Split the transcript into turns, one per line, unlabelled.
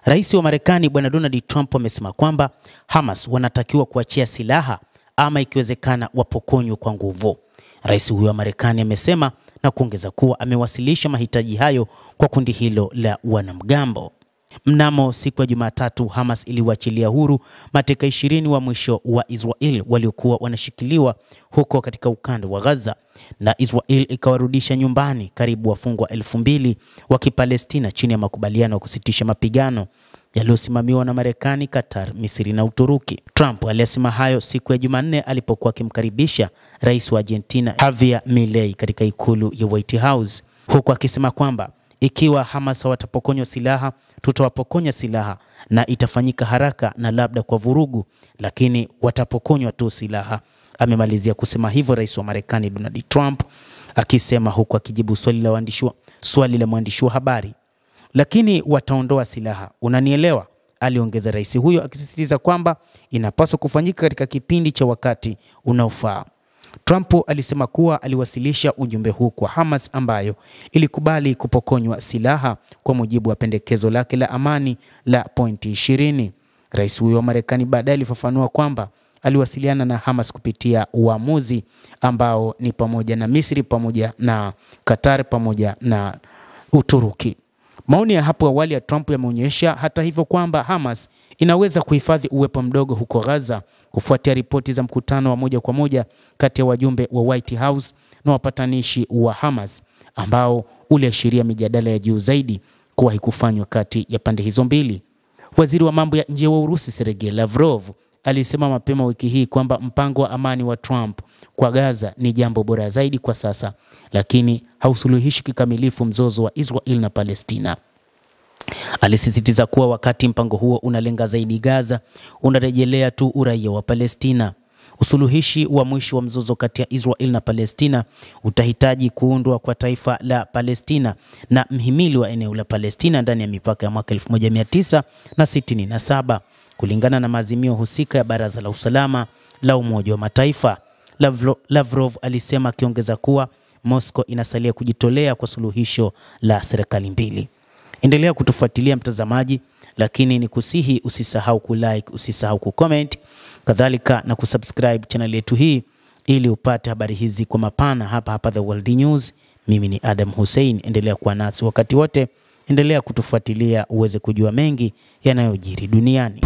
Rais wa Marekani Bwana Donald Trump amesema kwamba Hamas wanatakiwa kuachia silaha ama ikiwezekana wapokonywe kwa nguvu. Rais huyo wa Marekani amesema na kuongeza kuwa amewasilisha mahitaji hayo kwa kundi hilo la wanamgambo. Mnamo siku ya Jumatatu, Hamas iliwaachilia huru mateka 20 wa mwisho wa Israel waliokuwa wanashikiliwa huko katika ukanda wa Gaza, na Israel ikawarudisha nyumbani karibu wafungwa 2000 wa Kipalestina chini ya makubaliano ya kusitisha mapigano yaliyosimamiwa na Marekani, Qatar, Misri na Uturuki. Trump alisema hayo siku ya Jumanne alipokuwa akimkaribisha rais wa Argentina Javier Milei katika ikulu ya White House, huku akisema kwamba ikiwa Hamas watapokonywa silaha, tutawapokonya silaha na itafanyika haraka na labda kwa vurugu, lakini watapokonywa tu silaha. Amemalizia kusema hivyo rais wa Marekani Donald Trump, akisema huku akijibu swali la mwandishi wa habari, lakini wataondoa silaha, unanielewa? Aliongeza rais huyo, akisisitiza kwamba inapaswa kufanyika katika kipindi cha wakati unaofaa. Trump alisema kuwa aliwasilisha ujumbe huu kwa Hamas ambayo ilikubali kupokonywa silaha kwa mujibu wa pendekezo lake la amani la pointi 20. Rais huyo wa Marekani baadaye alifafanua kwamba aliwasiliana na Hamas kupitia uamuzi ambao ni pamoja na Misri, pamoja na Qatar, pamoja na Uturuki. Maoni ya hapo awali ya Trump yameonyesha hata hivyo kwamba Hamas inaweza kuhifadhi uwepo mdogo huko Gaza kufuatia ripoti za mkutano wa moja kwa moja kati ya wajumbe wa White House na wapatanishi wa Hamas ambao uliashiria mijadala ya juu zaidi kuwahi kufanywa kati ya pande hizo mbili. Waziri wa mambo ya nje wa Urusi Sergei Lavrov alisema mapema wiki hii kwamba mpango wa amani wa Trump kwa Gaza ni jambo bora zaidi kwa sasa, lakini hausuluhishi kikamilifu mzozo wa Israel na Palestina. Alisisitiza kuwa wakati mpango huo unalenga zaidi Gaza, unarejelea tu uraia wa Palestina. Usuluhishi wa mwisho wa mzozo kati ya Israel na Palestina utahitaji kuundwa kwa taifa la Palestina na mhimili wa eneo la Palestina ndani ya mipaka ya mwaka 1967 kulingana na maazimio husika ya Baraza la Usalama la Umoja wa Mataifa. Lavrov alisema, akiongeza kuwa Moscow inasalia kujitolea kwa suluhisho la serikali mbili. Endelea kutufuatilia mtazamaji, lakini ni kusihi usisahau kulike, usisahau kucomment, kadhalika na kusubscribe channel yetu hii ili upate habari hizi kwa mapana hapa The World News. Mimi ni Adam Hussein, endelea kuwa nasi wakati wote, endelea kutufuatilia uweze kujua mengi yanayojiri duniani.